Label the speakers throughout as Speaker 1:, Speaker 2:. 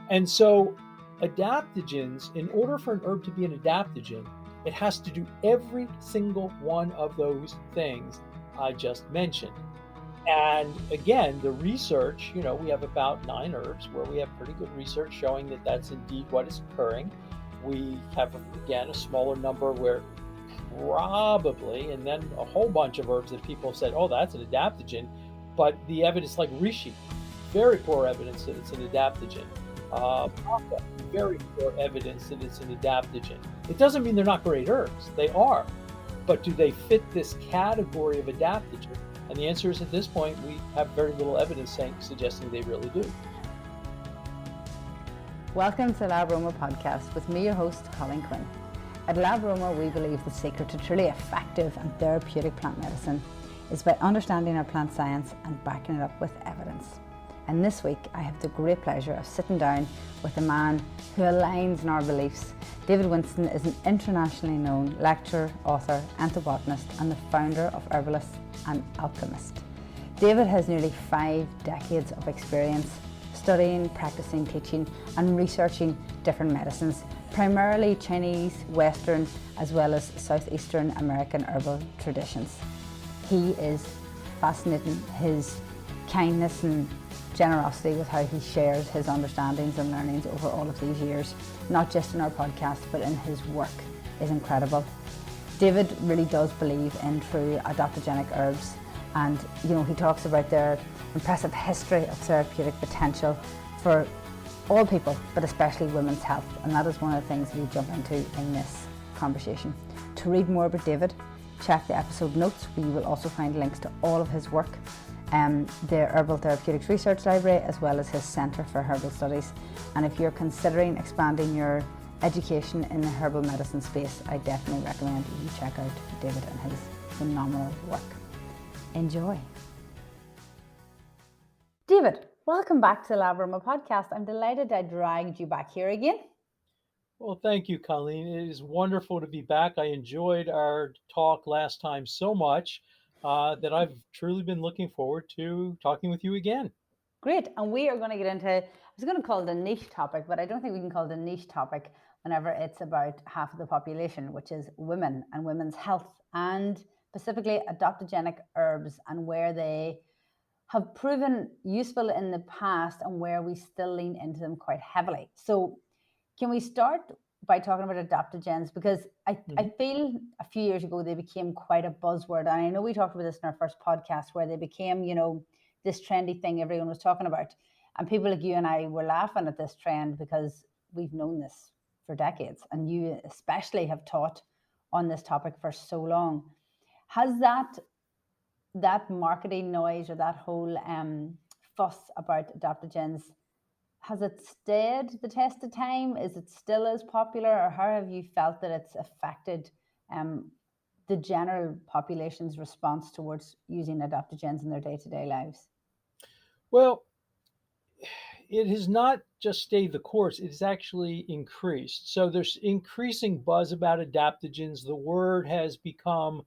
Speaker 1: And so adaptogens, in order for an herb to be an adaptogen, it has to do every single one of those things I just mentioned. And again, the research, we have about 9 herbs where we have pretty good research showing that that's indeed what is occurring. We have, again, a smaller number where probably, and then a whole bunch of herbs that people have said, oh, that's an adaptogen. But the evidence, like reishi, very poor evidence that it's an adaptogen. Maca, very poor evidence that it's an adaptogen. It doesn't mean they're not great herbs. They are. But do they fit this category of adaptogen? And the answer is, at this point, we have very little evidence suggesting they really do.
Speaker 2: Welcome to LabAroma podcast with me, your host, Colleen Quinn. At LabAroma, we believe the secret to truly effective and therapeutic plant medicine is by understanding our plant science and backing it up with evidence. And this week, I have the great pleasure of sitting down with a man who aligns in our beliefs. David Winston is an internationally known lecturer, author, ethnobotanist, and the founder of Herbalist Alchemist. David has nearly 5 decades of experience studying, practicing, teaching, and researching different medicines, primarily Chinese, Western, as well as Southeastern American herbal traditions. He is fascinating, his kindness and generosity with how he shares his understandings and learnings over all of these years, not just in our podcast, but in his work, is incredible. David really does believe in true adaptogenic herbs, and he talks about their impressive history of therapeutic potential for all people, but especially women's health, and that is one of the things we jump into in this conversation. To read more about David, check the episode notes, where you will also find links to all of his work, the Herbal Therapeutics Research Library, as well as his Center for Herbal Studies. And if you're considering expanding your education in the herbal medicine space, I definitely recommend you check out David and his phenomenal work. Enjoy. David, welcome back to the LabAroma podcast. I'm delighted I dragged you back here again.
Speaker 1: Well, thank you, Colleen. It is wonderful to be back. I enjoyed our talk last time so much that I've truly been looking forward to talking with you again.
Speaker 2: Great. And we are going to get into, I was going to call it a niche topic, but I don't think we can call it a niche topic whenever it's about half of the population, which is women and women's health, and specifically adaptogenic herbs, and where they have proven useful in the past and where we still lean into them quite heavily. So can we start by talking about adaptogens? Because I feel a few years ago they became quite a buzzword. And I know we talked about this in our first podcast, where they became, this trendy thing everyone was talking about. And people like you and I were laughing at this trend because we've known this for decades. And you especially have taught on this topic for so long. Has that marketing noise, or that whole fuss about adaptogens, has it stood the test of time? Is it still as popular, or how have you felt that it's affected the general population's response towards using adaptogens in their day-to-day lives?
Speaker 1: Well, it has not just stayed the course, it has actually increased. So there's increasing buzz about adaptogens. The word has become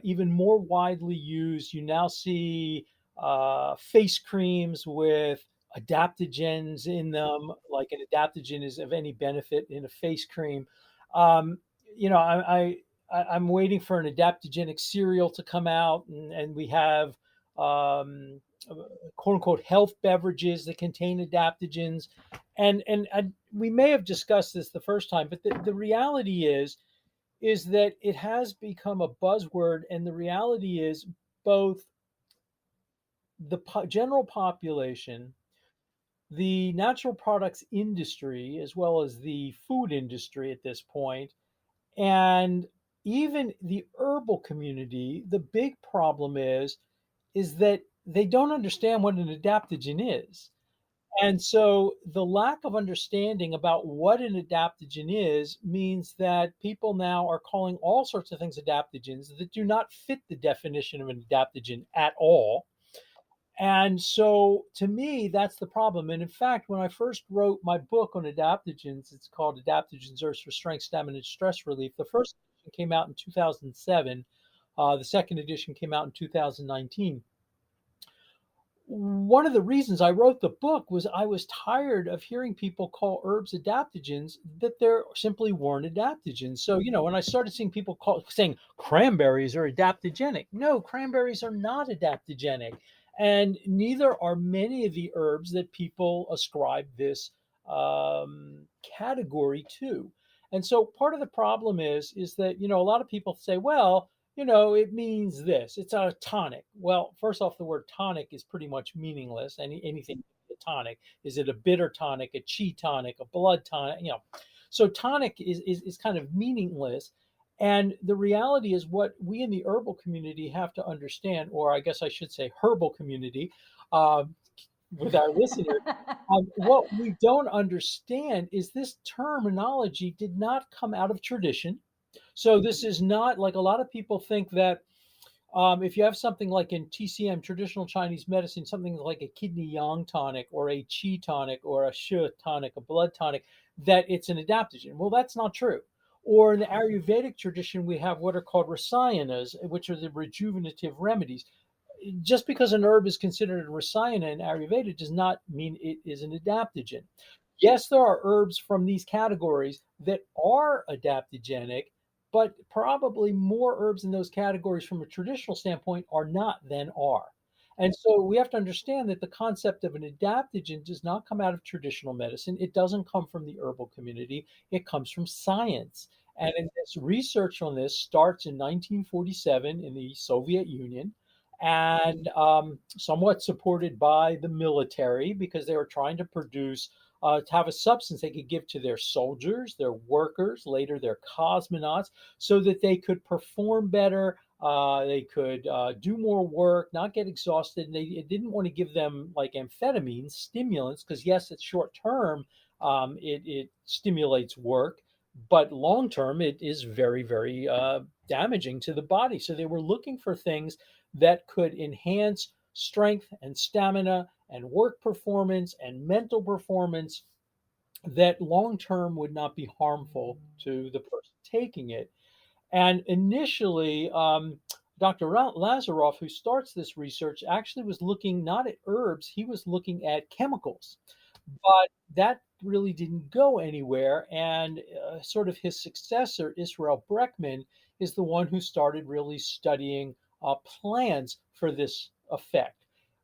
Speaker 1: even more widely used. You now see face creams with adaptogens in them, like an adaptogen is of any benefit in a face cream. I'm waiting for an adaptogenic cereal to come out, and we have quote unquote health beverages that contain adaptogens. And we may have discussed this the first time, but the reality is that it has become a buzzword, and the reality is both the general population, the natural products industry, as well as the food industry at this point, and even the herbal community, the big problem is that they don't understand what an adaptogen is. And so the lack of understanding about what an adaptogen is means that people now are calling all sorts of things adaptogens that do not fit the definition of an adaptogen at all. And so to me, that's the problem. And in fact, when I first wrote my book on adaptogens, it's called Adaptogens, Herbs for Strength, Stamina, and Stress Relief. The first edition came out in 2007. The second edition came out in 2019. One of the reasons I wrote the book was I was tired of hearing people call herbs adaptogens that there simply weren't adaptogens. So, when I started seeing people saying cranberries are adaptogenic, no, cranberries are not adaptogenic. And neither are many of the herbs that people ascribe this category to. And so part of the problem is that, a lot of people say, well, it means this. It's a tonic. Well, first off, the word tonic is pretty much meaningless. Anything can be a tonic. Is it a bitter tonic, a chi tonic, a blood tonic? So tonic is kind of meaningless. And the reality is what we in the herbal community have to understand, or I guess I should say herbal community, uh, with our listeners, what we don't understand is this terminology did not come out of tradition. So this is not like a lot of people think that if you have something like in TCM, traditional Chinese medicine, something like a kidney yang tonic or a qi tonic or a shi tonic, a blood tonic, that it's an adaptogen. Well, that's not true. Or in the Ayurvedic tradition, we have what are called rasayanas, which are the rejuvenative remedies. Just because an herb is considered a rasayana in Ayurveda does not mean it is an adaptogen. Yes, there are herbs from these categories that are adaptogenic, but probably more herbs in those categories from a traditional standpoint are not than are. And so we have to understand that the concept of an adaptogen does not come out of traditional medicine. It doesn't come from the herbal community. It comes from science. And in this research on this starts in 1947 in the Soviet Union and somewhat supported by the military because they were trying to produce to have a substance they could give to their soldiers, their workers, later their cosmonauts, so that they could perform better, they could do more work, not get exhausted. And they didn't want to give them like amphetamines, stimulants, because yes, it's short term, it stimulates work, but long term, it is very, very damaging to the body. So they were looking for things that could enhance strength and stamina and work performance and mental performance that long term would not be harmful to the person taking it. And initially, Dr. Lazaroff, who starts this research, actually was looking not at herbs, he was looking at chemicals. But that really didn't go anywhere. And sort of his successor, Israel Breckman, is the one who started really studying plants for this effect.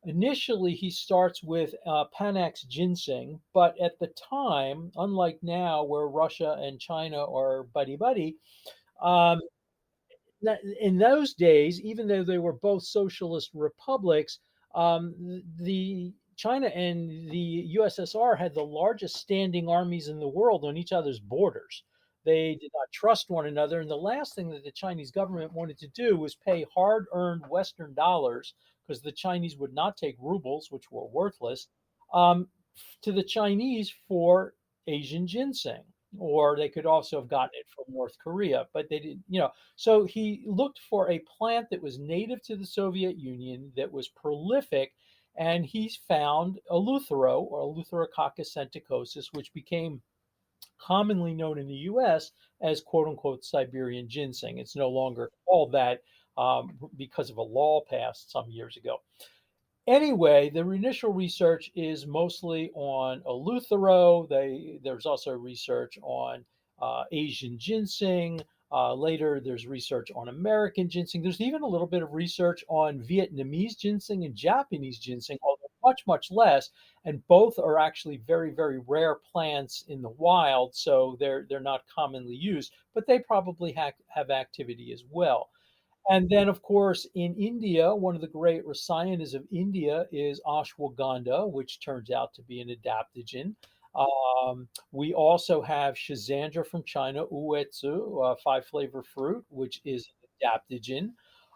Speaker 1: Initially, he starts with Panax ginseng, but at the time, unlike now where Russia and China are buddy buddy, um, in those days, even though they were both socialist republics, the China and the USSR had the largest standing armies in the world on each other's borders. They did not trust one another, and the last thing that the Chinese government wanted to do was pay hard-earned Western dollars, because the Chinese would not take rubles, which were worthless, um, to the Chinese for Asian ginseng. Or they could also have gotten it from North Korea, but they didn't. So he looked for a plant that was native to the Soviet Union, that was prolific, and he found Eleuthero or Eleutherococcus senticosus, which became commonly known in the US as quote unquote Siberian ginseng. It's no longer called that because of a law passed some years ago. Anyway, the initial research is mostly on Eleuthero. There's also research on Asian ginseng. Later, there's research on American ginseng. There's even a little bit of research on Vietnamese ginseng and Japanese ginseng, although much, much less. And both are actually very, very rare plants in the wild, so they're not commonly used, but they probably have activity as well. And then, of course, in India, one of the great rasayanas of India is ashwagandha, which turns out to be an adaptogen. We also have Shizandra from China, uetsu, five flavor fruit, which is an adaptogen.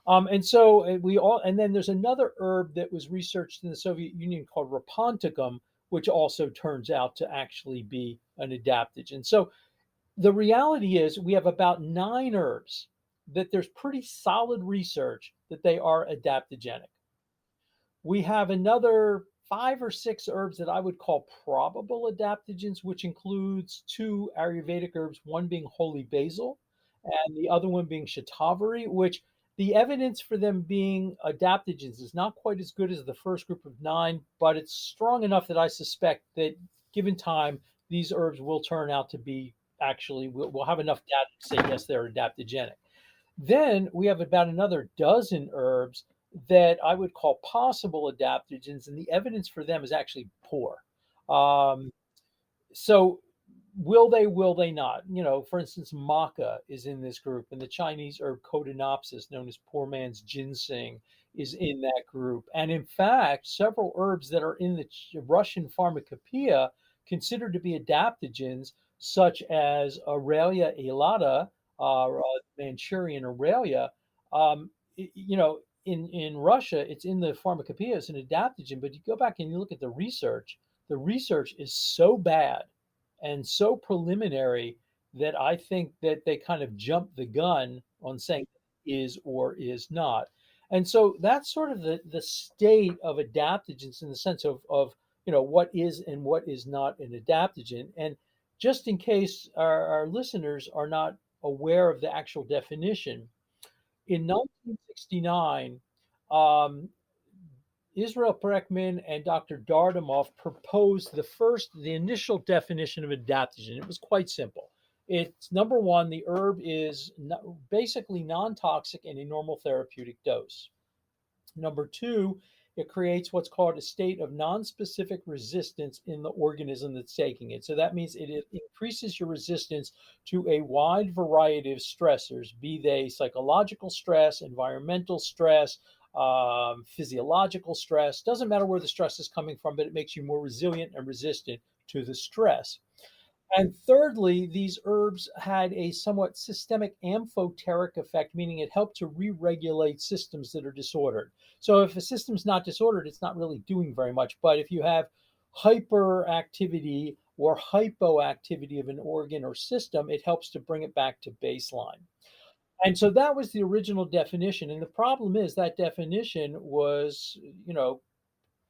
Speaker 1: And then there's another herb that was researched in the Soviet Union called Raponticum, which also turns out to actually be an adaptogen. So the reality is we have about 9 herbs that there's pretty solid research that they are adaptogenic. We have another 5 or 6 herbs that I would call probable adaptogens, which includes 2 Ayurvedic herbs, one being holy basil and the other one being shatavari, which The evidence for them being adaptogens is not quite as good as the first group of 9, but it's strong enough that I suspect that given time, these herbs will turn out to be actually, we'll have enough data to say, yes, they're adaptogenic. Then we have about another dozen herbs that I would call possible adaptogens, and the evidence for them is actually poor. Um, so will they not? For instance, maca is in this group, and the Chinese herb Codonopsis, known as poor man's ginseng, is in that group. And in fact, several herbs that are in the Russian pharmacopoeia considered to be adaptogens, such as Aurelia elata, Manchurian Aurelia. In Russia, it's in the pharmacopoeia as an adaptogen, but you go back and you look at the research is so bad and so preliminary that I think that they kind of jumped the gun on saying is or is not. And so that's sort of the state of adaptogens in the sense of what is and what is not an adaptogen. And just in case our listeners are not aware of the actual definition, in 1969, um, Israel Perekman and Dr. Dardamoff proposed the initial definition of adaptogen. It was quite simple. It's number one, the herb is basically non toxic in a normal therapeutic dose. Number two, it creates what's called a state of non-specific resistance in the organism that's taking it. So that means it increases your resistance to a wide variety of stressors, be they psychological stress, environmental stress, physiological stress. Doesn't matter where the stress is coming from, but it makes you more resilient and resistant to the stress. And thirdly, these herbs had a somewhat systemic amphoteric effect, meaning it helped to re-regulate systems that are disordered. So if a system's not disordered, it's not really doing very much. But if you have hyperactivity or hypoactivity of an organ or system, it helps to bring it back to baseline. And so that was the original definition. And the problem is that definition was,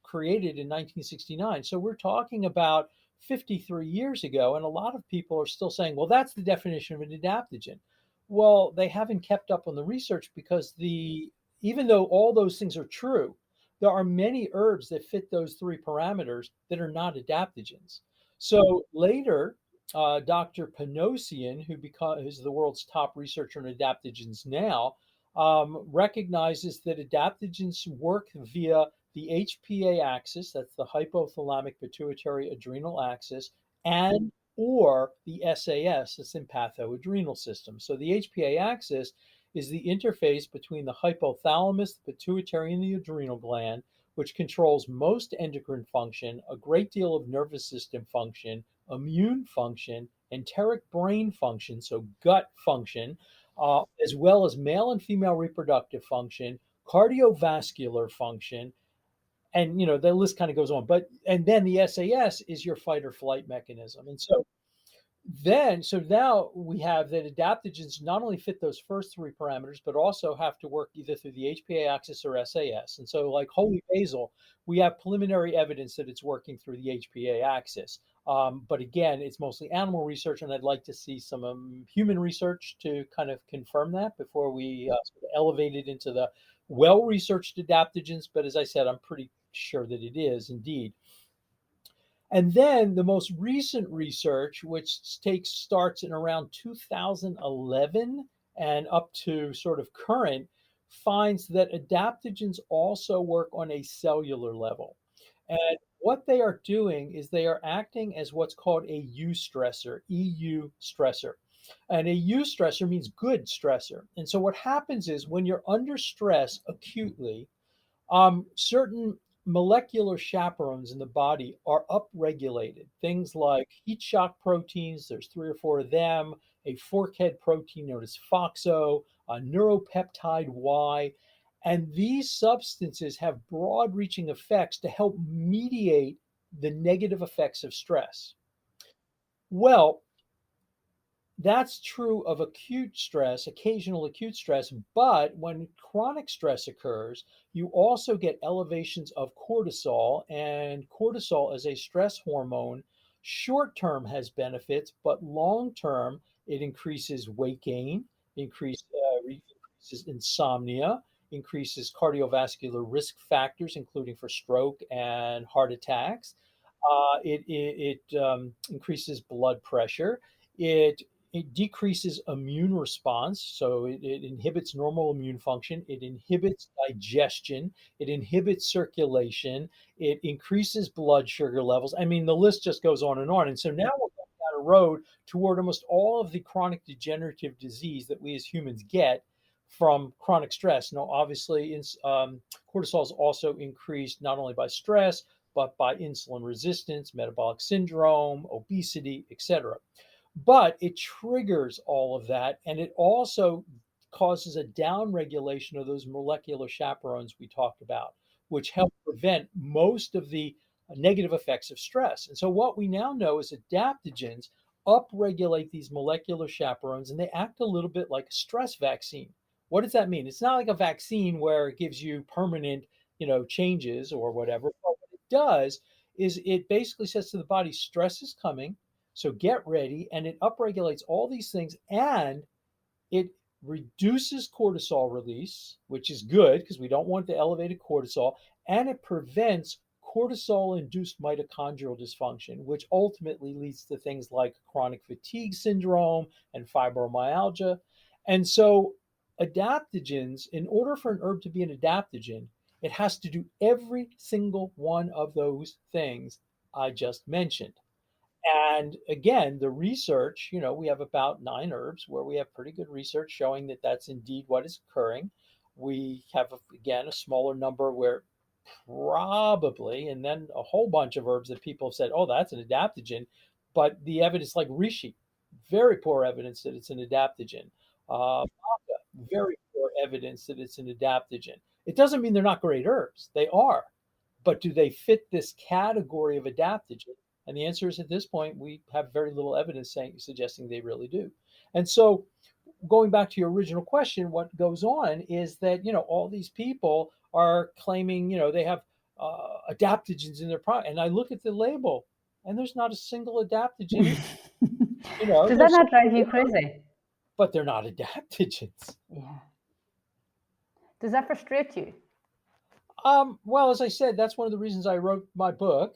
Speaker 1: created in 1969. So we're talking about 53 years ago, and a lot of people are still saying, well, that's the definition of an adaptogen. Well, they haven't kept up on the research because even though all those things are true, there are many herbs that fit those three parameters that are not adaptogens. So later, Dr. Panosian, who's the world's top researcher on adaptogens now, recognizes that adaptogens work via the HPA axis, that's the hypothalamic pituitary adrenal axis, and or the SAS, the sympathoadrenal system. So the HPA axis is the interface between the hypothalamus, the pituitary, and the adrenal gland, which controls most endocrine function, a great deal of nervous system function, immune function, enteric brain function, so gut function, as well as male and female reproductive function, cardiovascular function, and the list kind of goes on. And then the SAS is your fight or flight mechanism. And so now we have that adaptogens not only fit those first three parameters, but also have to work either through the HPA axis or SAS. And so, like holy basil, we have preliminary evidence that it's working through the HPA axis. But again, it's mostly animal research, and I'd like to see some human research to kind of confirm that before we sort of elevate it into the well-researched adaptogens. But as I said, I'm pretty sure that it is indeed. And then the most recent research, which starts in around 2011 and up to sort of current, finds that adaptogens also work on a cellular level. And what they are doing is they are acting as what's called a EU stressor. And a EU stressor means good stressor. And so what happens is when you're under stress acutely, certain molecular chaperones in the body are upregulated. Things like heat shock proteins, there's three or four of them, a forkhead protein known as FOXO, a neuropeptide Y. And these substances have broad reaching effects to help mediate the negative effects of stress. Well, that's true of acute stress, occasional acute stress, but when chronic stress occurs, you also get elevations of cortisol, and cortisol as a stress hormone, short term has benefits, but long term, it increases weight gain, increases increases insomnia, increases cardiovascular risk factors, including for stroke and heart attacks. It increases blood pressure. It it decreases immune response, so it inhibits normal immune function. It inhibits digestion. It inhibits circulation. It increases blood sugar levels. I mean, the list just goes on and on. And so now we're going down a road toward almost all of the chronic degenerative disease that we as humans get from chronic stress. Now, obviously, cortisol is also increased not only by stress, but by insulin resistance, metabolic syndrome, obesity, etc. But it triggers all of that, and it also causes a downregulation of those molecular chaperones we talked about, which help prevent most of the negative effects of stress. And so, what we now know is adaptogens upregulate these molecular chaperones, and they act a little bit like a stress vaccine. What does that mean? It's not like a vaccine where it gives you permanent, changes or whatever. But what it does is it basically says to the body, stress is coming, so get ready, and it upregulates all these things, and it reduces cortisol release, which is good because we don't want the elevated cortisol, and it prevents cortisol induced mitochondrial dysfunction, which ultimately leads to things like chronic fatigue syndrome and fibromyalgia. And so, adaptogens, in order for an herb to be an adaptogen, it has to do every single one of those things I just mentioned. And again, the research, we have about 9 herbs where we have pretty good research showing that that's indeed what is occurring. We have, again, a smaller number where probably, and then a whole bunch of herbs that people have said, oh, that's an adaptogen. But the evidence, like reishi, very poor evidence that it's an adaptogen. Maca, very poor evidence that it's an adaptogen. It doesn't mean they're not great herbs. They are. But do they fit this category of adaptogen? And the answer is, at this point, we have very little evidence suggesting they really do. And so, going back to your original question, what goes on is that, all these people are claiming, they have adaptogens in their product. And I look at the label, and there's not a single adaptogen.
Speaker 2: Does that not drive you crazy?
Speaker 1: But they're not adaptogens.
Speaker 2: Yeah. Does that frustrate you?
Speaker 1: Well, as I said, that's one of the reasons I wrote my book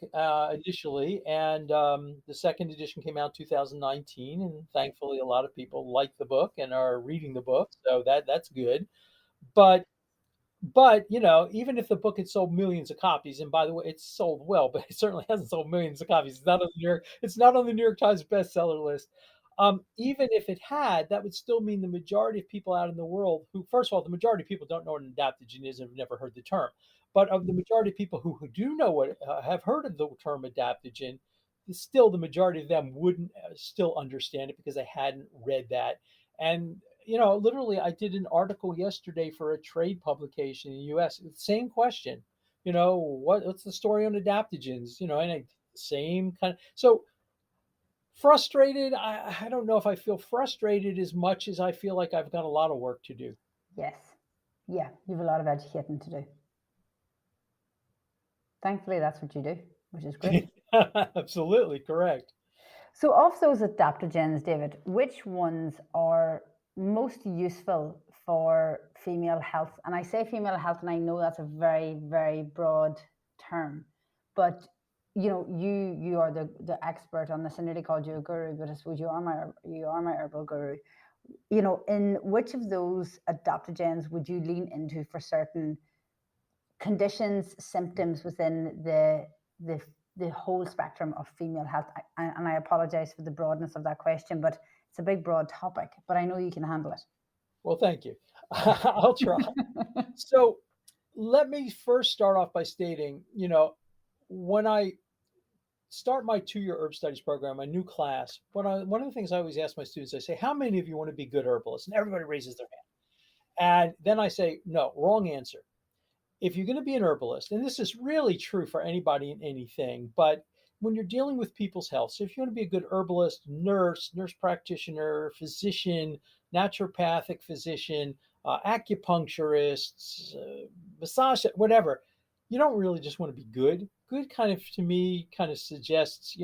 Speaker 1: initially, and the second edition came out 2019, and thankfully a lot of people like the book and are reading the book, so that's good. But even if the book had sold millions of copies, and by the way, it's sold well, but it certainly hasn't sold millions of copies. It's not on the New York Times bestseller list. Even if it had, that would still mean the majority of people out in the world who, first of all, the majority of people don't know what an adaptogen is and have never heard the term. But of the majority of people who do know what have heard of the term adaptogen, still the majority of them wouldn't still understand it because they hadn't read that. And literally, I did an article yesterday for a trade publication in the U.S. Same question. What's the story on adaptogens? And same kind of so. Frustrated, I don't know if I feel frustrated as much as I feel like I've got a lot of work to do.
Speaker 2: Yes. Yeah, you have a lot of educating to do. Thankfully, that's what you do, which is great.
Speaker 1: Absolutely correct.
Speaker 2: So of those adaptogens, David, which ones are most useful for female health? And I say female health, and I know that's a very, very broad term, but you are the expert on this. I nearly called you a guru, but I suppose you are my herbal guru. In which of those adaptogens would you lean into for certain conditions, symptoms within the whole spectrum of female health? And I apologize for the broadness of that question, but it's a big, broad topic, but I know you can handle it.
Speaker 1: Well, thank you. I'll try. So let me first start off by stating, when I start my 2-year herb studies program, my new class, one of the things I always ask my students, I say, how many of you want to be good herbalists? And everybody raises their hand. And then I say, no, wrong answer. If you're going to be an herbalist, and this is really true for anybody and anything, but when you're dealing with people's health, so if you want to be a good herbalist, nurse practitioner, physician, naturopathic physician, acupuncturist, massage, whatever, you don't really just want to be good. Good kind of, to me, kind of suggests,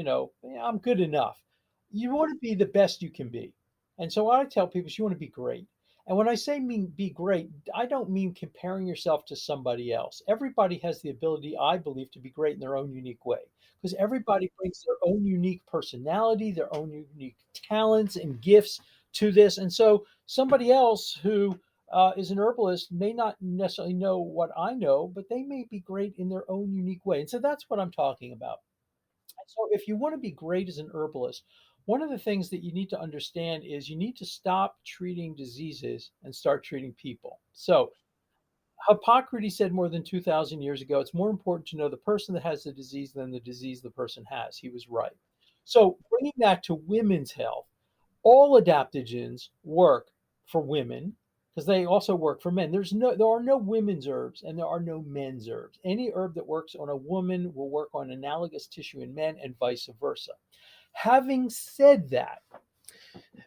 Speaker 1: I'm good enough. You want to be the best you can be. And so what I tell people is you want to be great. And when I say mean be great, I don't mean comparing yourself to somebody else. Everybody has the ability, I believe, to be great in their own unique way because everybody brings their own unique personality, their own unique talents and gifts to this. And so somebody else who is an herbalist may not necessarily know what I know, but they may be great in their own unique way. And so that's what I'm talking about. So if you want to be great as an herbalist, one of the things that you need to understand is you need to stop treating diseases and start treating people. So Hippocrates said more than 2,000 years ago, it's more important to know the person that has the disease than the disease the person has. He was right. So bringing that to women's health, all adaptogens work for women because they also work for men. There are no women's herbs and there are no men's herbs. Any herb that works on a woman will work on analogous tissue in men and vice versa. Having said that,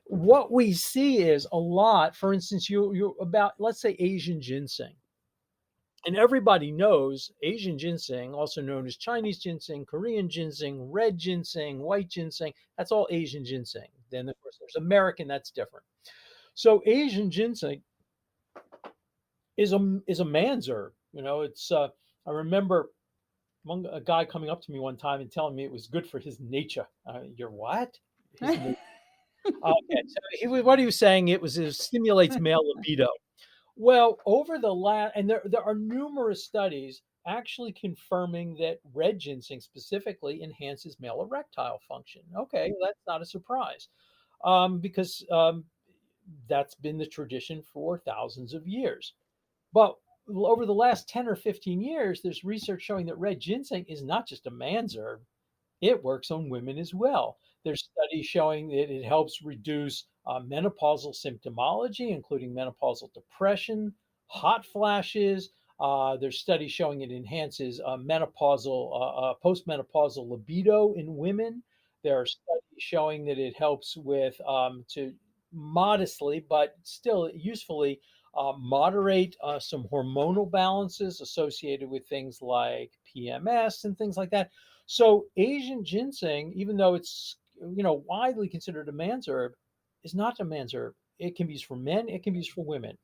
Speaker 1: what we see is a lot, for instance, you about, let's say, Asian ginseng. And everybody knows Asian ginseng, also known as Chinese ginseng, Korean ginseng, red ginseng, white ginseng. That's all Asian ginseng. Then, of course, there's American, that's different. So Asian ginseng is a man's herb. It's I remember a guy coming up to me one time and telling me it was good for his nature. You're what? His nature. Okay, so what he was saying, it stimulates male libido. Well, over the last, and there are numerous studies actually confirming that red ginseng specifically enhances male erectile function. Okay, that's not a surprise, because that's been the tradition for thousands of years. But over the last 10 or 15 years, there's research showing that red ginseng is not just a man's herb, it works on women as well. There's studies showing that it helps reduce menopausal symptomology, including menopausal depression, hot flashes. There's studies showing it enhances postmenopausal libido in women. There are studies showing that it helps with to modestly, but still usefully, moderate some hormonal balances associated with things like PMS and things like that. So Asian ginseng, even though it's widely considered a man's herb, is not a man's herb. It can be used for men. It can be used for women.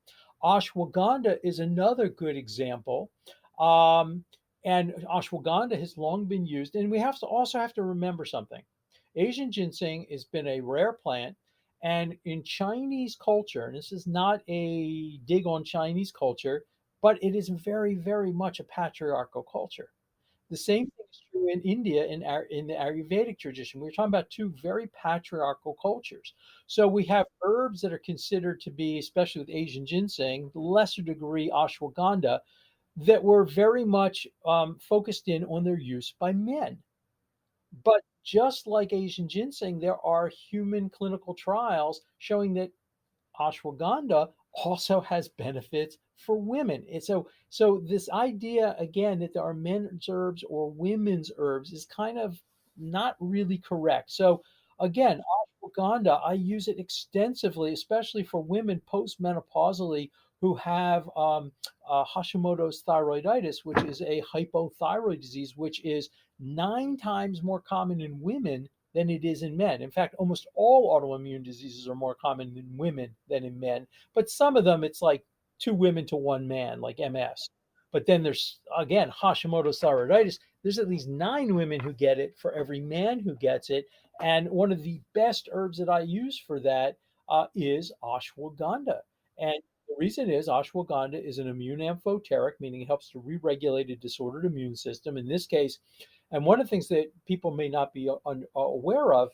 Speaker 1: Ashwagandha is another good example, um, and ashwagandha has long been used. And we also have to remember something. Asian ginseng has been a rare plant, and in Chinese culture, and this is not a dig on Chinese culture, but it is very, very much a patriarchal culture. The same thing is true in India in the Ayurvedic tradition. We're talking about two very patriarchal cultures. So we have herbs that are considered to be, especially with Asian ginseng, lesser degree ashwagandha, that were very much focused in on their use by men. But just like Asian ginseng, there are human clinical trials showing that ashwagandha also has benefits for women. And so this idea again that there are men's herbs or women's herbs is kind of not really correct. So again, ashwagandha, I use it extensively, especially for women postmenopausally who have Hashimoto's thyroiditis, which is a hypothyroid disease, which is 9 times more common in women than it is in men. In fact, almost all autoimmune diseases are more common in women than in men. But some of them, it's like 2 women to 1 man, like MS. But then there's, again, Hashimoto's thyroiditis. There's at least 9 women who get it for every man who gets it. And one of the best herbs that I use for that is ashwagandha. And the reason is ashwagandha is an immune amphoteric, meaning it helps to re regulate a disordered immune system. In this case, and one of the things that people may not be aware of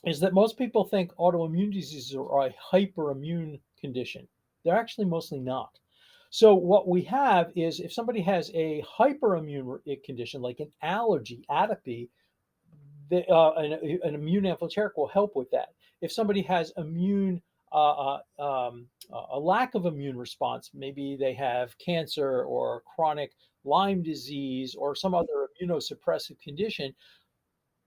Speaker 1: is that most people think autoimmune diseases are a hyperimmune condition. They're actually mostly not. So what we have is if somebody has a hyperimmune condition like an allergy, atopy, an immune amphoteric will help with that. If somebody has a lack of immune response, maybe they have cancer or chronic Lyme disease or some other immunosuppressive condition,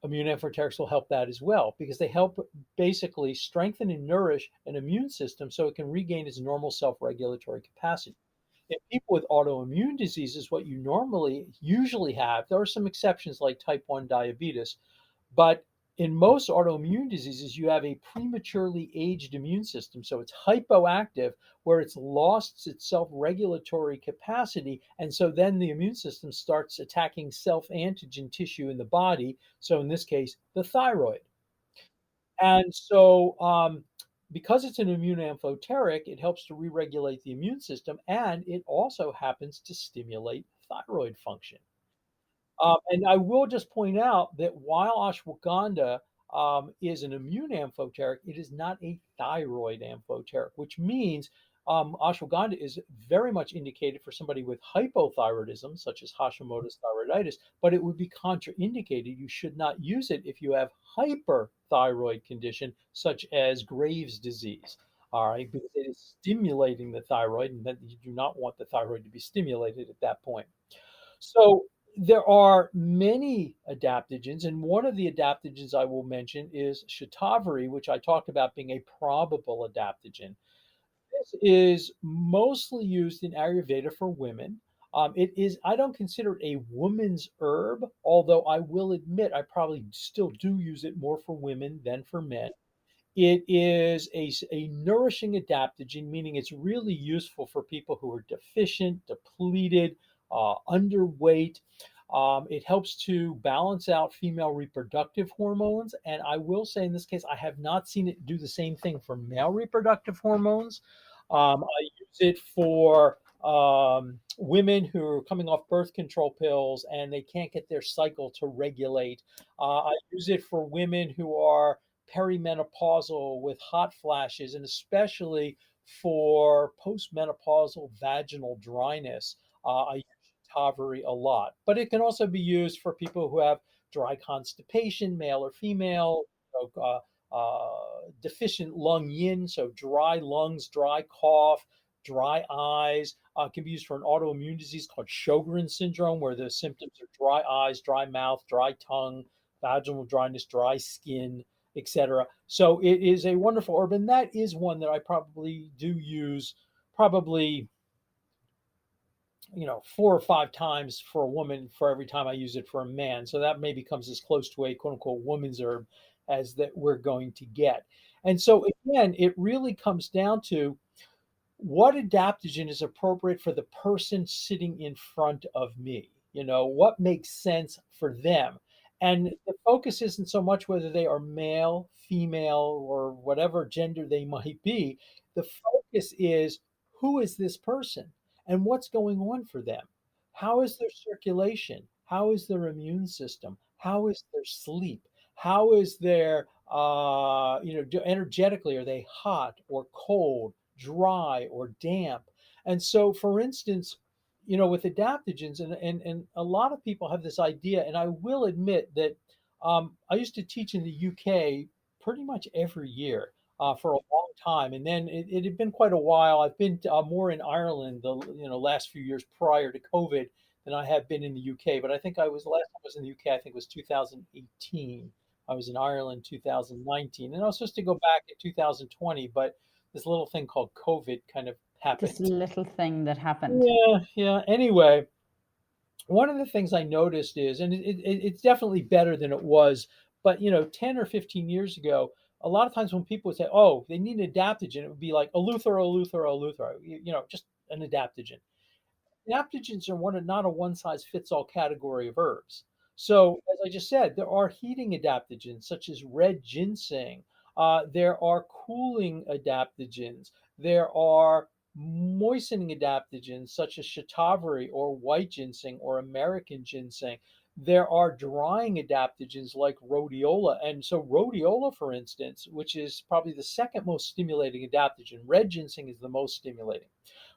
Speaker 1: immune amphoterics will help that as well because they help basically strengthen and nourish an immune system so it can regain its normal self-regulatory capacity. In people with autoimmune diseases, what you usually have, there are some exceptions like type 1 diabetes, but in most autoimmune diseases, you have a prematurely aged immune system. So it's hypoactive, where it's lost its self regulatory capacity. And so then the immune system starts attacking self antigen tissue in the body. So in this case, the thyroid. And so, because it's an immune amphoteric, it helps to re regulate the immune system, and it also happens to stimulate thyroid function. And I will just point out that while ashwagandha is an immune amphoteric, it is not a thyroid amphoteric, which means ashwagandha is very much indicated for somebody with hypothyroidism, such as Hashimoto's thyroiditis, but it would be contraindicated. You should not use it if you have hyperthyroid condition, such as Graves' disease. All right, because it is stimulating the thyroid, and that you do not want the thyroid to be stimulated at that point. So there are many adaptogens, and one of the adaptogens I will mention is shatavari, which I talked about being a probable adaptogen. This is mostly used in Ayurveda for women. It is, I don't consider it a woman's herb, although I will admit I probably still do use it more for women than for men. It is a nourishing adaptogen, meaning it's really useful for people who are deficient, depleted, underweight. It helps to balance out female reproductive hormones. And I will say in this case, I have not seen it do the same thing for male reproductive hormones. I use it for women who are coming off birth control pills and they can't get their cycle to regulate. I use it for women who are perimenopausal with hot flashes, and especially for postmenopausal vaginal dryness. I use Taveri a lot, but it can also be used for people who have dry constipation, male or female, deficient lung yin, so dry lungs, dry cough, dry eyes. Can be used for an autoimmune disease called Sjogren's syndrome, where the symptoms are dry eyes, dry mouth, dry tongue, vaginal dryness, dry skin, etc. So it is a wonderful herb, and that is one that I probably do use probably 4 or 5 times for a woman for every time I use it for a man. So that maybe comes as close to a quote unquote woman's herb as that we're going to get. And so again, it really comes down to what adaptogen is appropriate for the person sitting in front of me. What makes sense for them. And the focus isn't so much whether they are male, female, or whatever gender they might be. The focus is, who is this person and what's going on for them? How is their circulation? How is their immune system? How is their sleep? How is their, energetically, are they hot or cold, dry or damp? And so, for instance, with adaptogens, and a lot of people have this idea, and I will admit that I used to teach in the UK pretty much every year for a long time, and then it had been quite a while. I've been more in Ireland the last few years prior to COVID than I have been in the UK. But I think I was last time I was in the UK, I think it was 2018. I was in Ireland 2019, and I was supposed to go back in 2020, but this little thing called COVID kind of
Speaker 2: Just a
Speaker 1: happened.
Speaker 2: little thing that happened.
Speaker 1: Yeah, yeah. Anyway, one of the things I noticed is, and it's definitely better than it was, but 10 or 15 years ago, a lot of times when people would say, "Oh, they need an adaptogen," it would be like Eleuthero, just an adaptogen. Adaptogens are not a one size fits all category of herbs. So, as I just said, there are heating adaptogens such as red ginseng. There are cooling adaptogens. There are moistening adaptogens such as shatavari or white ginseng or American ginseng. There are drying adaptogens like rhodiola. And so, rhodiola, for instance, which is probably the second most stimulating adaptogen, red ginseng is the most stimulating.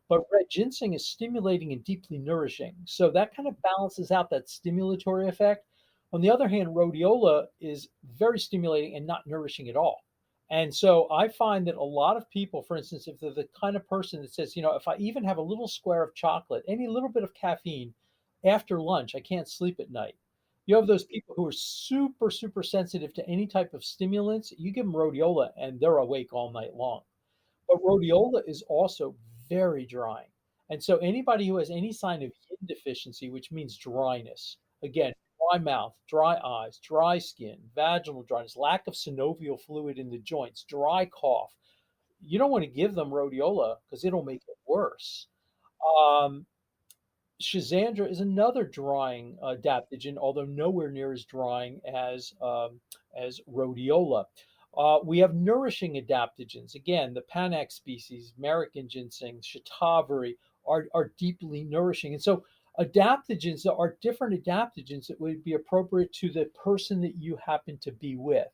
Speaker 1: But red ginseng is stimulating and deeply nourishing. So that kind of balances out that stimulatory effect. On the other hand, rhodiola is very stimulating and not nourishing at all. And so I find that a lot of people, for instance, if they're the kind of person that says, if I even have a little square of chocolate, any little bit of caffeine after lunch, I can't sleep at night. You have those people who are super, super sensitive to any type of stimulants. You give them rhodiola and they're awake all night long. But rhodiola is also very drying. And so anybody who has any sign of yin deficiency, which means dryness, again, dry mouth, dry eyes, dry skin, vaginal dryness, lack of synovial fluid in the joints, dry cough. You don't want to give them rhodiola because it'll make it worse. Um, Schizandra is another drying adaptogen, although nowhere near as drying as rhodiola. We have nourishing adaptogens. Again, the Panax species, American ginseng, shatavari are deeply nourishing. And so adaptogens are different adaptogens that would be appropriate to the person that you happen to be with.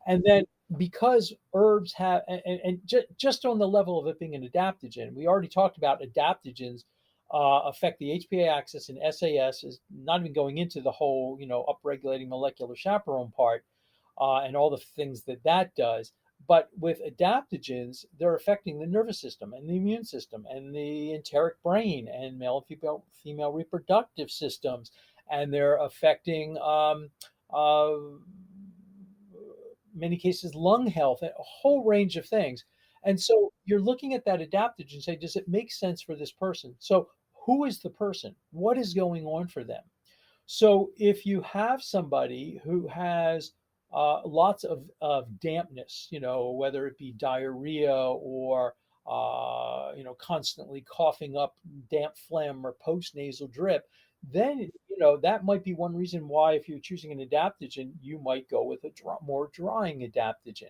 Speaker 1: And then because herbs have, just on the level of it being an adaptogen, we already talked about adaptogens affect the HPA axis and SAS, is not even going into the whole, upregulating molecular chaperone part and all the things that that does. But with adaptogens, they're affecting the nervous system and the immune system and the enteric brain and male and female reproductive systems. And they're affecting, many cases, lung health, a whole range of things. And so you're looking at that adaptogen and say, does it make sense for this person? So who is the person? What is going on for them? So if you have somebody who has lots of dampness, whether it be diarrhea or constantly coughing up damp phlegm or postnasal drip, then that might be one reason why, if you're choosing an adaptogen, you might go with a more drying adaptogen.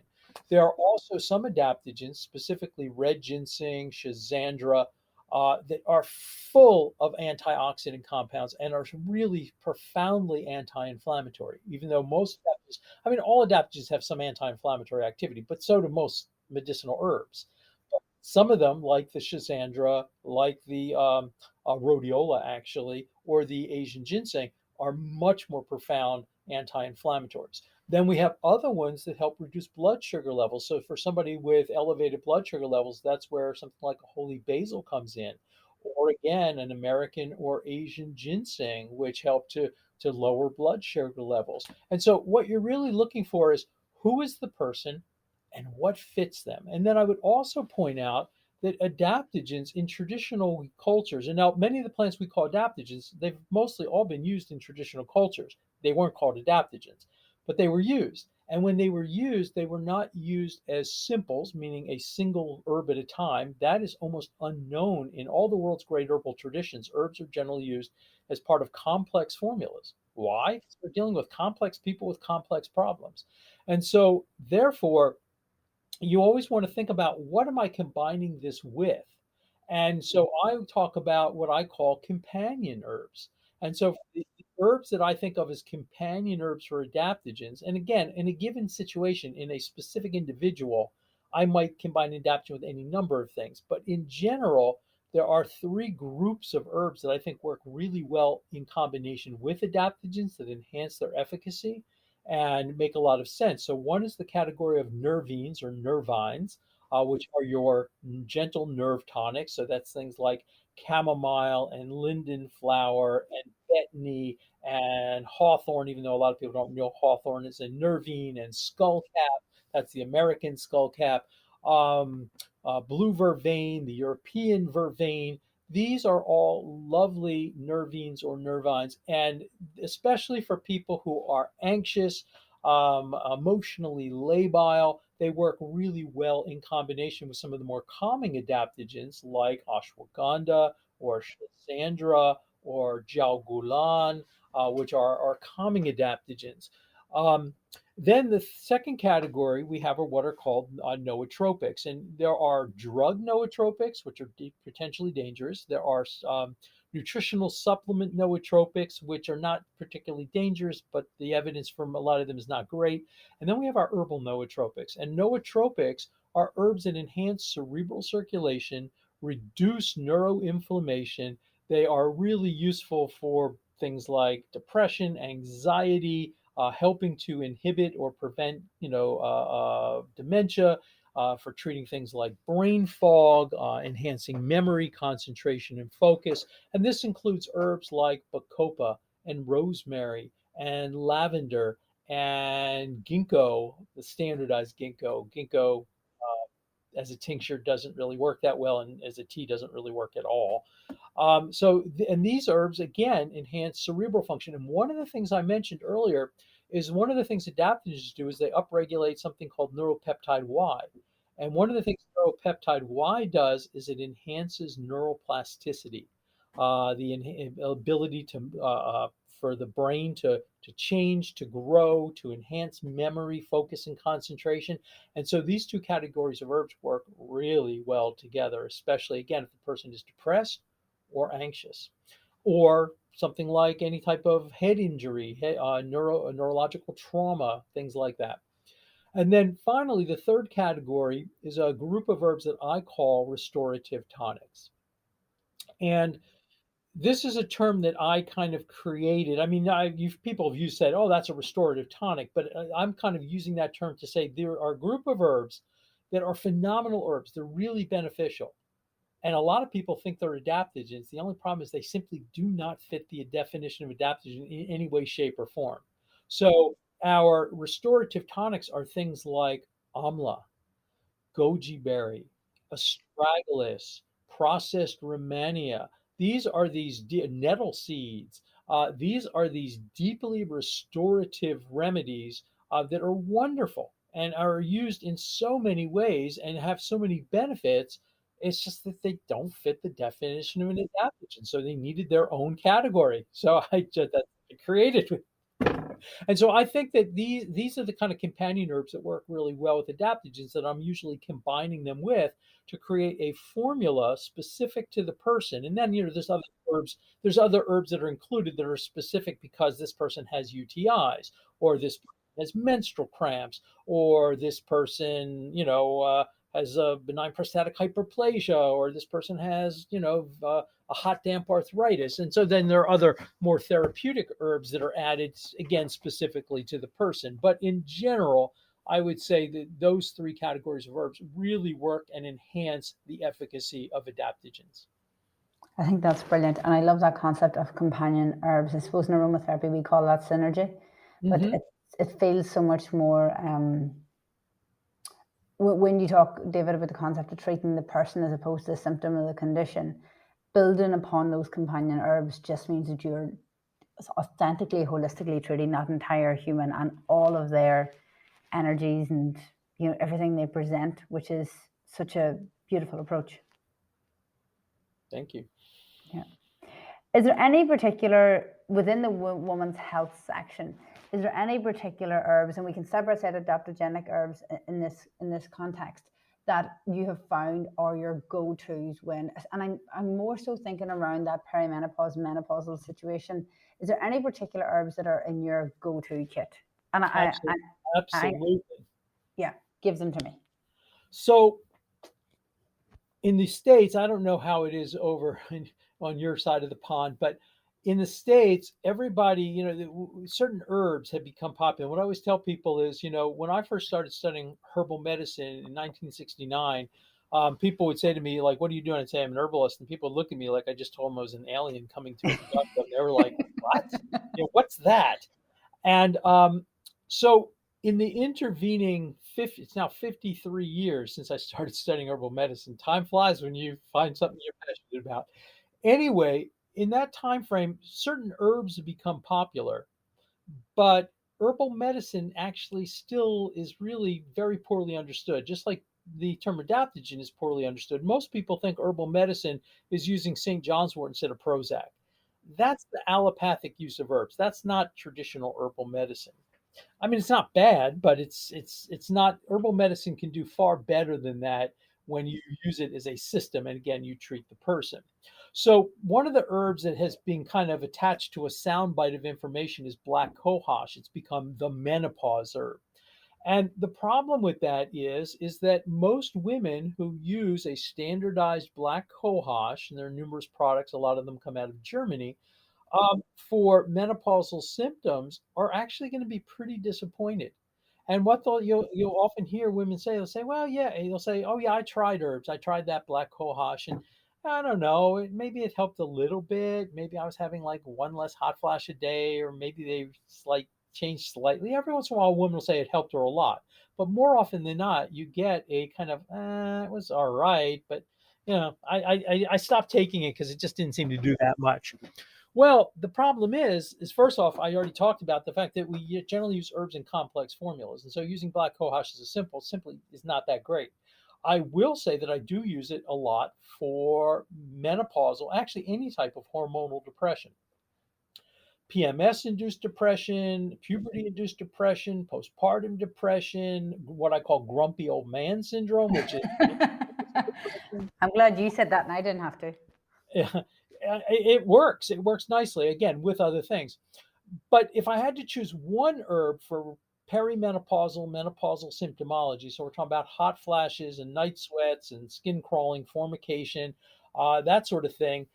Speaker 1: There are also some adaptogens, specifically red ginseng, schizandra, that are full of antioxidant compounds and are really profoundly anti-inflammatory, even though most adaptogens, I mean, all adaptogens have some anti-inflammatory activity, but so do most medicinal herbs. But some of them, like the schizandra, like the rhodiola, actually, or the Asian ginseng, are much more profound anti-inflammatories. Then we have other ones that help reduce blood sugar levels. So for somebody with elevated blood sugar levels, that's where something like a holy basil comes in, or again, an American or Asian ginseng, which help to lower blood sugar levels. And so what you're really looking for is, who is the person and what fits them. And then I would also point out that adaptogens in traditional cultures, and now many of the plants we call adaptogens, they've mostly all been used in traditional cultures. They weren't called adaptogens, but they were used. And when they were used, they were not used as simples, meaning a single herb at a time. That is almost unknown in all the world's great herbal traditions. Herbs are generally used as part of complex formulas. Why? Because we're dealing with complex people with complex problems. And so, therefore, you always want to think about, what am I combining this with? And so I talk about what I call companion herbs. And so the herbs that I think of as companion herbs for adaptogens, and again, in a given situation, in a specific individual, I might combine adaptogen with any number of things. But in general, there are three groups of herbs that I think work really well in combination with adaptogens that enhance their efficacy and make a lot of sense. So one is the category of nervines or nervines, which are your gentle nerve tonics. So that's things like chamomile and linden flower and betony and hawthorn, even though a lot of people don't know hawthorn is a nervine, and skullcap, that's the American skullcap, blue vervain, the European vervain. These are all lovely nervines or nervines, and especially for people who are anxious, emotionally labile, they work really well in combination with some of the more calming adaptogens like ashwagandha or schisandra or jiaogulan, which are calming adaptogens. Um, then the second category we have are what are called nootropics, and there are drug nootropics, which are potentially dangerous. There are nutritional supplement nootropics, which are not particularly dangerous, but the evidence from a lot of them is not great. And then we have our herbal nootropics, and nootropics are herbs that enhance cerebral circulation, reduce neuroinflammation. They are really useful for things like depression, anxiety, helping to inhibit or prevent, dementia, for treating things like brain fog, enhancing memory, concentration, and focus. And this includes herbs like bacopa and rosemary and lavender and ginkgo, the standardized ginkgo. as a tincture doesn't really work that well, and as a tea doesn't really work at all. And these herbs again enhance cerebral function. And one of the things I mentioned earlier is one of the things adaptogens do is they upregulate something called neuropeptide Y. And one of the things neuropeptide Y does is it enhances neuroplasticity, the ability to for the brain to change, to grow, to enhance memory, focus, and concentration. And so these two categories of herbs work really well together, especially again if the person is depressed or anxious, or something like any type of head injury, neurological trauma, things like that. And then finally, the third category is a group of herbs that I call restorative tonics. And this is a term that I kind of created. I mean, people have used said, "Oh, that's a restorative tonic," but I'm kind of using that term to say there are a group of herbs that are phenomenal herbs. They're really beneficial, and a lot of people think they're adaptogens. The only problem is they simply do not fit the definition of adaptogen in any way, shape, or form. So our restorative tonics are things like amla, goji berry, astragalus, processed Rehmannia. These are these nettle seeds. These are these deeply restorative remedies that are wonderful and are used in so many ways and have so many benefits. It's just that they don't fit the definition of an adaptogen, so they needed their own category. So I just created. And so I think that these are the kind of companion herbs that work really well with adaptogens that I'm usually combining them with to create a formula specific to the person. And then, there's other herbs that are included that are specific because this person has UTIs, or this person has menstrual cramps, or this person, has a benign prostatic hyperplasia, or this person has, a hot damp arthritis. And so then there are other more therapeutic herbs that are added again specifically to the person. But in general, I would say that those three categories of herbs really work and enhance the efficacy of adaptogens.
Speaker 2: I think that's brilliant. And I love that concept of companion herbs. I suppose in aromatherapy, we call that synergy, but
Speaker 1: Mm-hmm.
Speaker 2: it feels so much more, when you talk, David, about the concept of treating the person as opposed to the symptom of the condition, building upon those companion herbs just means that you're authentically, holistically treating that entire human and all of their energies and everything they present, which is such a beautiful approach.
Speaker 1: Thank you.
Speaker 2: Yeah. Is there any particular, within the woman's health section, is there any particular herbs, and we can separate adaptogenic herbs in this context, that you have found are your go-tos when, and I'm more so thinking around that perimenopause, menopausal situation. Is there any particular herbs that are in your go-to kit? And
Speaker 1: Absolutely.
Speaker 2: Yeah, give them to me.
Speaker 1: So in the States, I don't know how it is over on your side of the pond, but in the States, everybody, certain herbs have become popular. What I always tell people is, when I first started studying herbal medicine in 1969, people would say to me, like, "What are you doing?" I'd say, "I'm an herbalist." And people would look at me like I just told them I was an alien coming to abduct them. They were like, "What? What's that?" And so in the intervening it's now 53 years since I started studying herbal medicine. Time flies when you find something you're passionate about. Anyway, in that time frame, certain herbs have become popular, but herbal medicine actually still is really very poorly understood, just like the term adaptogen is poorly understood. Most people think herbal medicine is using St. John's wort instead of Prozac. That's the allopathic use of herbs. That's not traditional herbal medicine. I mean, it's not bad, but it's not. Herbal medicine can do far better than that when you use it as a system, and again, you treat the person. So one of the herbs that has been kind of attached to a soundbite of information is black cohosh. It's become the menopause herb. And the problem with that is that most women who use a standardized black cohosh, and there are numerous products, a lot of them come out of Germany, for menopausal symptoms are actually going to be pretty disappointed. And what you'll often hear women say, they'll say, "Well, yeah," and they'll say, "Oh, yeah, I tried herbs. I tried that black cohosh, and I don't know, maybe it helped a little bit. Maybe I was having like one less hot flash a day, or maybe they like changed slightly. Every once in a while, a woman will say it helped her a lot, but more often than not, you get a kind of, it was all right, but I stopped taking it because it just didn't seem to do that much. Well, the problem is first off, I already talked about the fact that we generally use herbs in complex formulas, and so using black cohosh as a simply is not that great. I will say that I do use it a lot for menopausal, actually any type of hormonal depression. PMS induced depression, puberty induced depression, postpartum depression, what I call grumpy old man syndrome, which is depression.
Speaker 2: I'm glad you said that and I didn't have to.
Speaker 1: It works. It works nicely, again, with other things. But if I had to choose one herb for perimenopausal, menopausal symptomology, so we're talking about hot flashes and night sweats and skin crawling, formication, that sort of thing,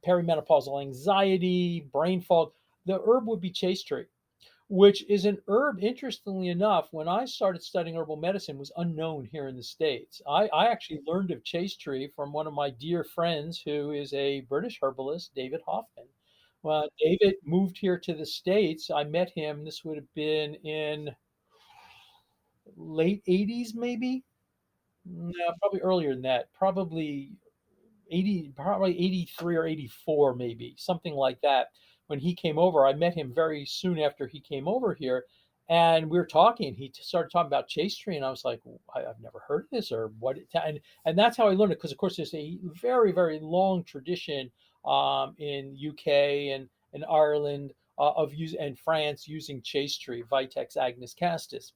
Speaker 1: perimenopausal anxiety, brain fog, the herb would be chaste tree, which is an herb, interestingly enough, when I started studying herbal medicine, was unknown here in the States. I actually learned of chaste tree from one of my dear friends who is a British herbalist, David Hoffman. Well, David moved here to the States. I met him, this would have been in late 80s, maybe? No, probably earlier than that. Probably 83 or 84, maybe, something like that. When he came over, I met him very soon after he came over here, and we were talking. He started talking about chaste tree, and I was like, I've never heard of this, or what? And that's how I learned it, because of course there's a very, very long tradition in UK and Ireland of use and France using chaste tree, Vitex agnus castus.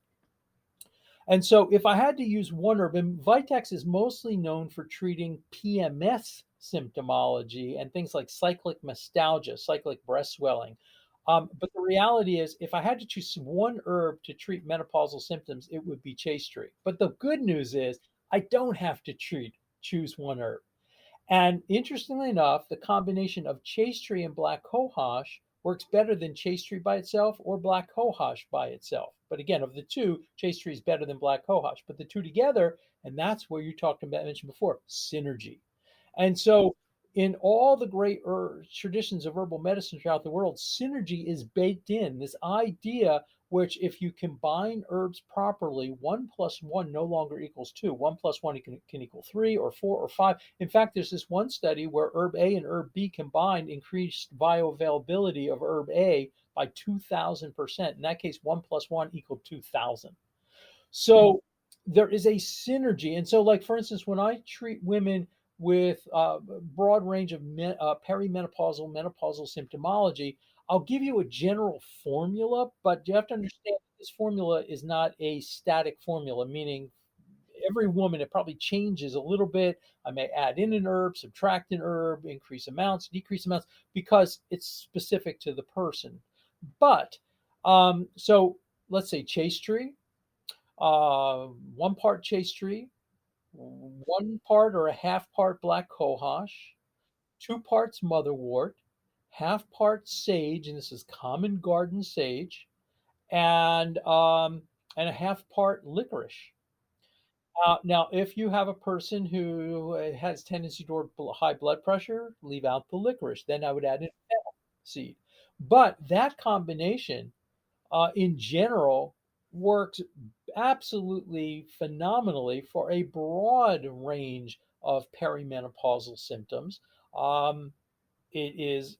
Speaker 1: And so, if I had to use one herb, and Vitex is mostly known for treating PMS symptomology and things like cyclic mastalgia, cyclic breast swelling. But the reality is, if I had to choose one herb to treat menopausal symptoms, it would be chaste tree. But the good news is, I don't have to choose one herb. And interestingly enough, the combination of chaste tree and black cohosh works better than chaste tree by itself or black cohosh by itself. But again, of the two, chaste tree is better than black cohosh. But the two together, and that's where you talked about, mentioned before, synergy. And so, in all the great traditions of herbal medicine throughout the world, synergy is baked in. This idea, which if you combine herbs properly, 1 + 1 no longer equals 2. 1 + 1 can equal 3 or 4 or 5. In fact, there's this one study where herb A and herb B combined increased bioavailability of herb A by 2,000%. In that case, 1 + 1 equaled 2,000. So there is a synergy. And so, like, for instance, when I treat women with a broad range of perimenopausal, menopausal symptomology, I'll give you a general formula, but you have to understand this formula is not a static formula, meaning every woman, it probably changes a little bit. I may add in an herb, subtract an herb, increase amounts, decrease amounts, because it's specific to the person. But so let's say chaste tree, 1 part chaste tree, 1 part or a half part black cohosh, 2 parts motherwort, half part sage, and this is common garden sage, and a half part licorice. Now, if you have a person who has tendency toward high blood pressure, leave out the licorice. Then I would add in fennel seed. But that combination, in general, works absolutely phenomenally for a broad range of perimenopausal symptoms. Um, it is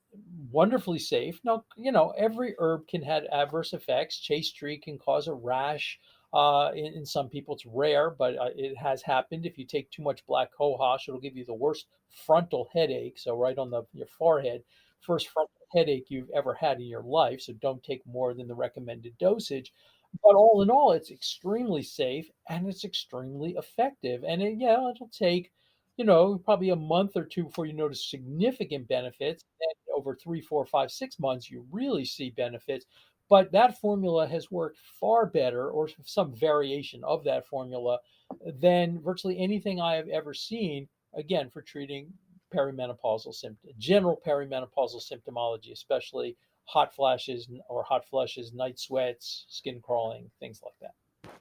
Speaker 1: wonderfully safe. Now, every herb can have adverse effects. Chaste tree can cause a rash. In some people, it's rare, but it has happened. If you take too much black cohosh, it'll give you the worst frontal headache. So, right on your forehead, first frontal headache you've ever had in your life. So, don't take more than the recommended dosage. But all in all, it's extremely safe and it's extremely effective. And it'll take probably a month or two before you notice significant benefits. And over 3, 4, 5, 6 months, you really see benefits. But that formula has worked far better, or some variation of that formula, than virtually anything I have ever seen, again, for treating perimenopausal symptoms, general perimenopausal symptomology, especially hot flashes or hot flushes, night sweats, skin crawling, things like that.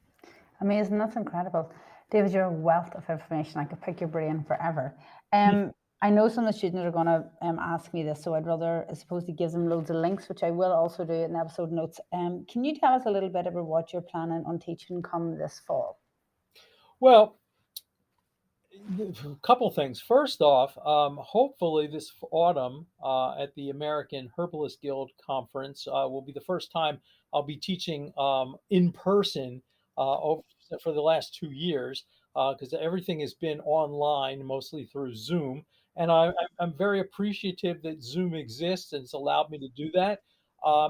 Speaker 2: Amazing, that's incredible. David, you're a wealth of information. I could pick your brain forever. I know some of the students are going to ask me this, so I'd rather, I suppose, to give them loads of links, which I will also do in episode notes. Can you tell us a little bit about what you're planning on teaching come this fall?
Speaker 1: Well, a couple things. First off, hopefully this autumn at the American Herbalist Guild Conference will be the first time I'll be teaching in person for the last 2 years, because everything has been online, mostly through Zoom. And I'm very appreciative that Zoom exists and it's allowed me to do that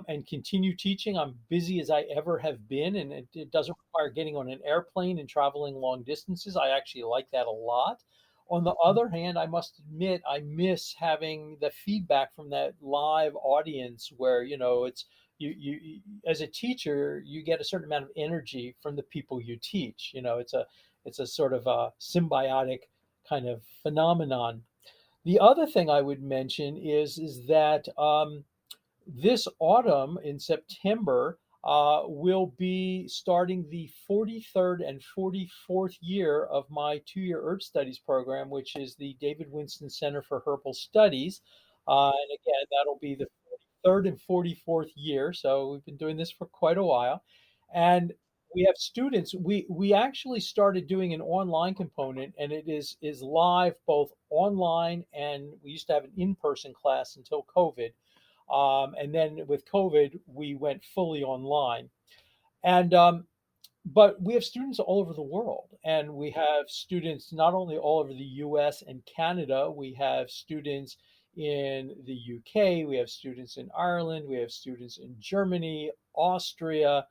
Speaker 1: and continue teaching. I'm busy as I ever have been, and it doesn't require getting on an airplane and traveling long distances. I actually like that a lot. On the other hand, I must admit I miss having the feedback from that live audience where, it's you as a teacher, you get a certain amount of energy from the people you teach. It's a sort of a symbiotic kind of phenomenon. The other thing I would mention is that this autumn in September, will be starting the 43rd and 44th year of my 2-year herb studies program, which is the David Winston Center for Herbal Studies. And again, that'll be the 43rd and 44th year. So we've been doing this for quite a while. And we have students. We actually started doing an online component, and it is live both online, and we used to have an in-person class until COVID. And then with COVID, we went fully online. And but we have students all over the world, and we have students not only all over the U.S. and Canada. We have students in the UK. We have students in Ireland. We have students in Germany, Austria,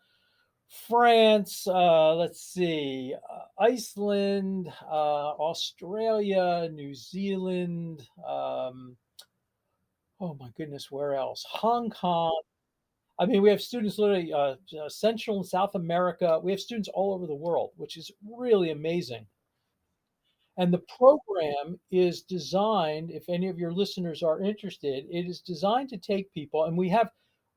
Speaker 1: France. Let's see, Iceland, Australia, New Zealand. Oh my goodness, where else? Hong Kong. I mean, we have students literally Central and South America. We have students all over the world, which is really amazing. And the program is designed, if any of your listeners are interested, it is designed to take people, and we have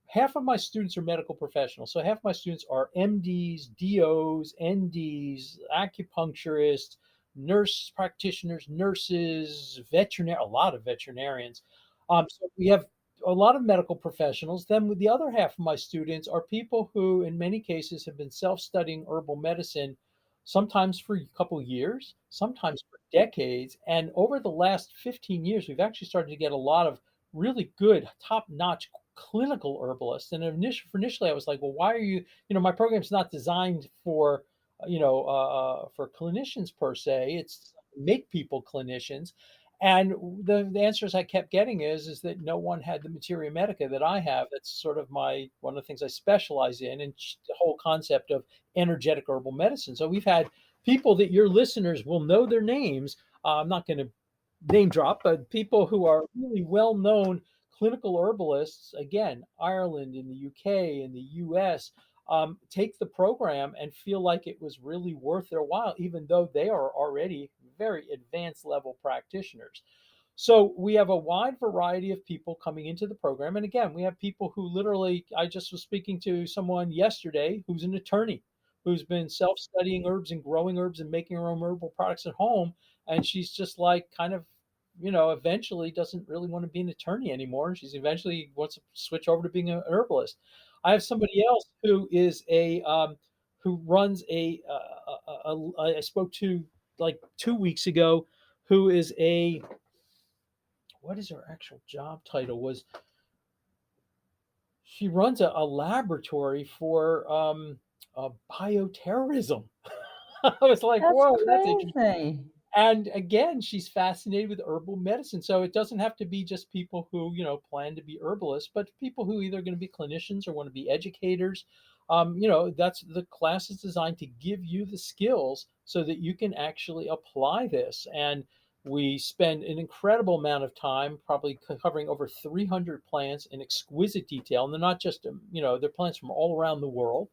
Speaker 1: half of my students are medical professionals. So half of my students are MDs, DOs, NDs, acupuncturists, nurse practitioners, nurses, a lot of veterinarians. So we have a lot of medical professionals. Then with the other half of my students are people who, in many cases, have been self-studying herbal medicine, sometimes for a couple of years, sometimes for decades. And over the last 15 years, we've actually started to get a lot of really good, top-notch clinical herbalists. And initially, I was like, well, why are you? My program's not designed for, for clinicians per se. It's to make people clinicians. And the answers I kept getting is that no one had the materia medica that I have. That's sort of one of the things I specialize in, and the whole concept of energetic herbal medicine. So we've had people that your listeners will know their names. I'm not going to name drop, but people who are really well known clinical herbalists, again, Ireland, in the UK, in the US, take the program and feel like it was really worth their while, even though they are already very advanced level practitioners. So we have a wide variety of people coming into the program. And again, we have people who literally, I just was speaking to someone yesterday who's an attorney who's been self studying herbs and growing herbs and making her own herbal products at home. And she's just like kind of, eventually doesn't really want to be an attorney anymore. She's eventually wants to switch over to being an herbalist. I have somebody else who is who runs I spoke to like 2 weeks ago, who is what is her actual job title? Was She runs a laboratory for bioterrorism. I was like,
Speaker 2: That's
Speaker 1: whoa, that's interesting.
Speaker 2: crazy.
Speaker 1: And again, she's fascinated with herbal medicine. So it doesn't have to be just people who, plan to be herbalists, but people who either going to be clinicians or want to be educators. That's the class is designed to give you the skills so that you can actually apply this. And we spend an incredible amount of time, probably covering over 300 plants in exquisite detail. And they're not just, they're plants from all around the world.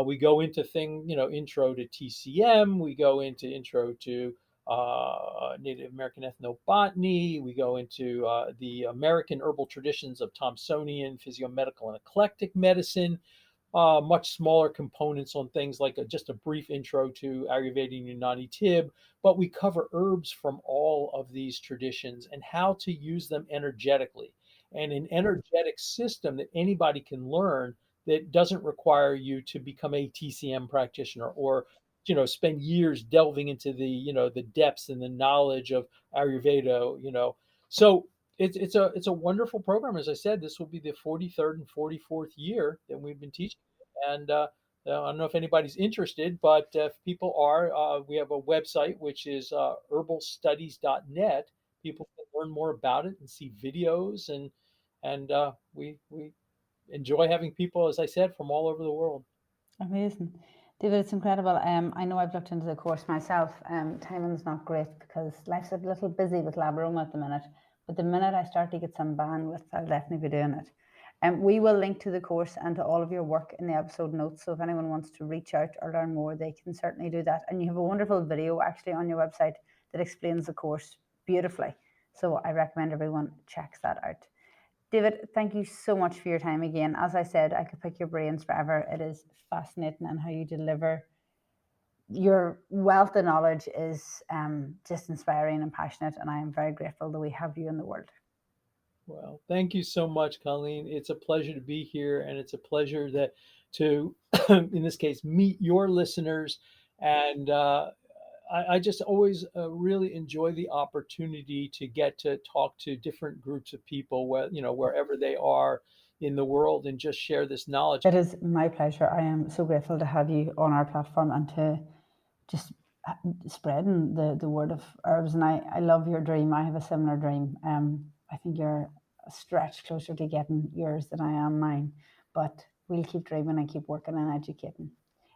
Speaker 1: We go into intro to TCM. We go into intro to Native American ethnobotany. We go into the American herbal traditions of Thomsonian, physiomedical, and eclectic medicine. much smaller components on things like just a brief intro to Ayurveda and Unani Tib, but we cover herbs from all of these traditions and how to use them energetically, and an energetic system that anybody can learn that doesn't require you to become a TCM practitioner or spend years delving into the depths and the knowledge of Ayurveda. So it's a wonderful program. As I said, this will be the 43rd and 44th year that we've been teaching. And I don't know if anybody's interested, but if people are, we have a website which is herbalstudies.net. People can learn more about it and see videos, and we enjoy having people, as I said, from all over the world.
Speaker 2: Amazing. David, it's incredible. I know I've looked into the course myself. Timing's not great because life's a little busy with LabAroma at the minute. But the minute I start to get some bandwidth, I'll definitely be doing it. We will link to the course and to all of your work in the episode notes. So if anyone wants to reach out or learn more, they can certainly do that. And you have a wonderful video actually on your website that explains the course beautifully. So I recommend everyone checks that out. David, thank you so much for your time again. As I said, I could pick your brains forever. It is fascinating, and how you deliver your wealth of knowledge is just inspiring and passionate, and I am very grateful that we have you in the world.
Speaker 1: Well, thank you so much, Colleen. It's a pleasure to be here, and it's a pleasure to, in this case, meet your listeners. And I just always really enjoy the opportunity to get to talk to different groups of people, wherever they are in the world, and just share this knowledge.
Speaker 2: It is my pleasure. I am so grateful to have you on our platform and to just spreading the word of herbs. And I love your dream. I have a similar dream. I think you're a stretch closer to getting yours than I am mine, but we'll keep dreaming and keep working and educating.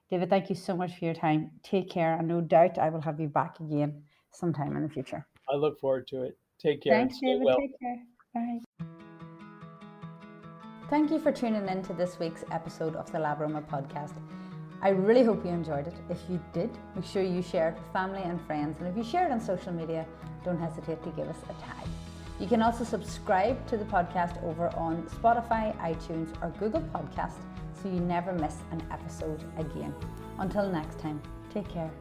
Speaker 2: David, thank you so much for your time. Take care, and no doubt I will have you back again sometime in the future.
Speaker 1: I look forward to it. Take care.
Speaker 2: Thanks, David. Well. Take care. Bye. Thank you for tuning in to this week's episode of the LabAroma podcast. I really hope you enjoyed it. If you did, make sure you share it with family and friends. And if you share it on social media, don't hesitate to give us a tag. You can also subscribe to the podcast over on Spotify, iTunes, or Google Podcast so you never miss an episode again. Until next time, take care.